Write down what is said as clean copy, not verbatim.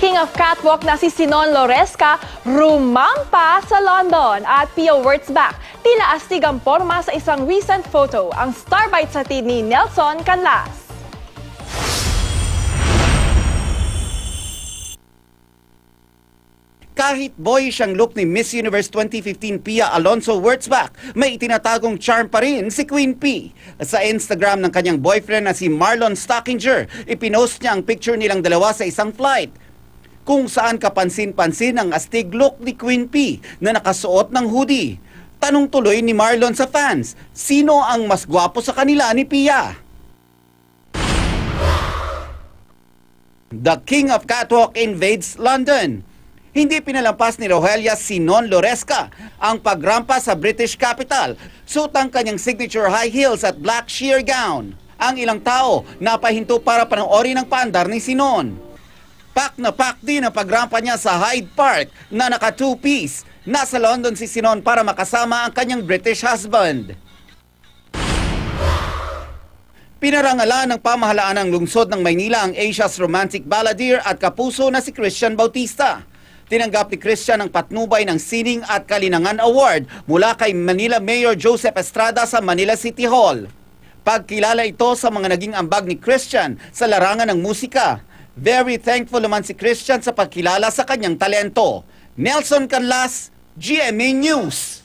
King of Catwalk na si Sinon Loresca rumampa sa London at Pia Wurtzbach tila astig ang porma sa isang recent photo. Ang Starbite sa team ni Nelson Canlas. Kahit boyish ang look ni Miss Universe 2015 Pia Alonso Wurtzbach, may itinatagong charm pa rin si Queen P. Sa Instagram ng kanyang boyfriend na si Marlon Stockinger, ipinost niya ang picture nilang dalawa sa isang flight, kung saan kapansin-pansin ang astig look ni Queen P na nakasuot ng hoodie. Tanong tuloy ni Marlon sa fans, sino ang mas gwapo sa kanila ni Pia? The King of Catwalk invades London. Hindi pinalampas ni Rogelia Sinon Loresca ang pagrampa sa British capital. Suot ang kanyang signature high heels at black sheer gown. Ang ilang tao napahinto para panoorin ang paandar ni Sinon. Pak na pak din ang pagrampa niya sa Hyde Park na naka two-piece. Nasa London si Sinon para makasama ang kanyang British husband. Pinarangalan ng pamahalaan ng lungsod ng Maynila ang Asia's romantic balladeer at kapuso na si Christian Bautista. Tinanggap ni Christian ang patnubay ng Sining at Kalinangan Award mula kay Manila Mayor Joseph Estrada sa Manila City Hall. Pagkilala ito sa mga naging ambag ni Christian sa larangan ng musika. Very thankful naman si Christian sa pagkilala sa kanyang talento. Nelson Canlas, GMA News.